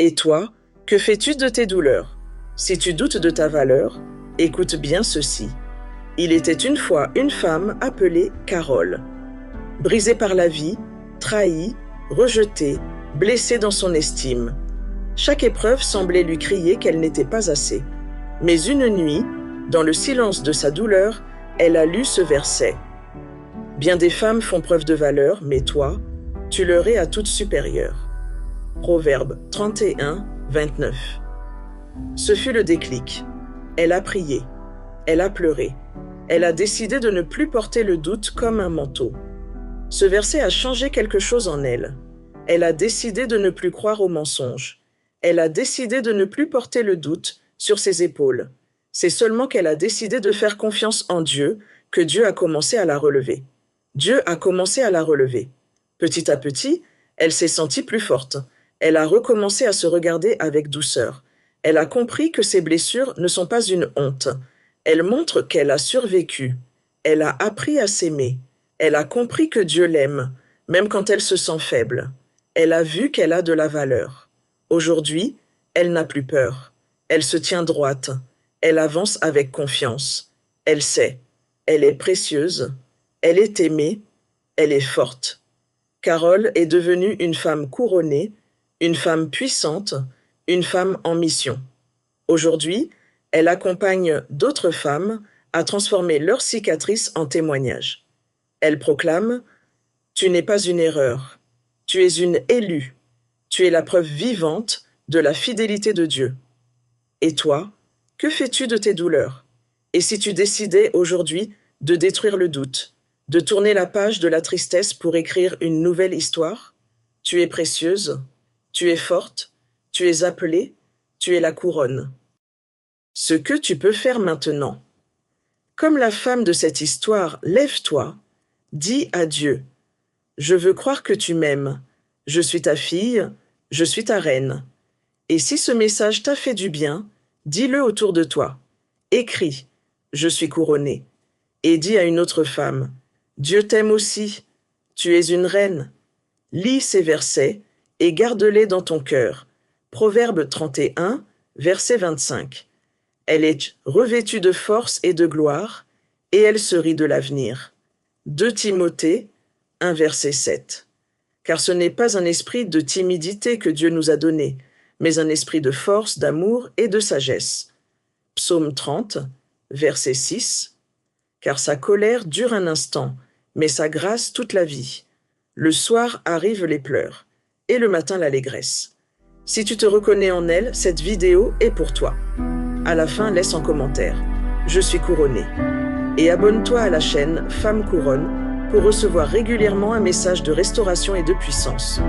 Et toi, que fais-tu de tes douleurs? Si tu doutes de ta valeur, écoute bien ceci. Il était une fois une femme appelée Carole. Brisée par la vie, trahie, rejetée, blessée dans son estime. Chaque épreuve semblait lui crier qu'elle n'était pas assez. Mais une nuit, dans le silence de sa douleur, elle a lu ce verset. Bien des femmes font preuve de valeur, mais toi, tu leur es à toute supérieure. Proverbe 31, 29. Ce fut le déclic. Elle a prié. Elle a pleuré. Elle a décidé de ne plus porter le doute comme un manteau. Ce verset a changé quelque chose en elle. Elle a décidé de ne plus croire aux mensonges. Elle a décidé de ne plus porter le doute sur ses épaules. C'est seulement qu'elle a décidé de faire confiance en Dieu que Dieu a commencé à la relever. Dieu a commencé à la relever. Petit à petit, elle s'est sentie plus forte. Elle a recommencé à se regarder avec douceur. Elle a compris que ses blessures ne sont pas une honte. Elle montre qu'elle a survécu. Elle a appris à s'aimer. Elle a compris que Dieu l'aime, même quand elle se sent faible. Elle a vu qu'elle a de la valeur. Aujourd'hui, elle n'a plus peur. Elle se tient droite. Elle avance avec confiance. Elle sait. Elle est précieuse. Elle est aimée. Elle est forte. Carole est devenue une femme couronnée, une femme puissante, une femme en mission. Aujourd'hui, elle accompagne d'autres femmes à transformer leurs cicatrices en témoignages. Elle proclame « Tu n'es pas une erreur, tu es une élue, tu es la preuve vivante de la fidélité de Dieu. » Et toi, que fais-tu de tes douleurs? Et si tu décidais aujourd'hui de détruire le doute, de tourner la page de la tristesse pour écrire une nouvelle histoire? Tu es précieuse, tu es forte, tu es appelée, tu es la couronne. Ce que tu peux faire maintenant. Comme la femme de cette histoire, lève-toi, dis à Dieu, « Je veux croire que tu m'aimes, je suis ta fille, je suis ta reine. » Et si ce message t'a fait du bien, dis-le autour de toi. Écris, « Je suis couronnée. » Et dis à une autre femme, « Dieu t'aime aussi, tu es une reine. » Lis ces versets et garde-les dans ton cœur. Proverbe 31, verset 25. Elle est revêtue de force et de gloire, et elle se rit de l'avenir. 2 Timothée 1, verset 7. Car ce n'est pas un esprit de timidité que Dieu nous a donné, mais un esprit de force, d'amour et de sagesse. Psaume 30, verset 6. Car sa colère dure un instant, mais sa grâce toute la vie. Le soir arrivent les pleurs, et le matin l'allégresse. Si tu te reconnais en elle, cette vidéo est pour toi. À la fin, laisse en commentaire « Je suis couronnée » et abonne-toi à la chaîne Femme Couronne pour recevoir régulièrement un message de restauration et de puissance.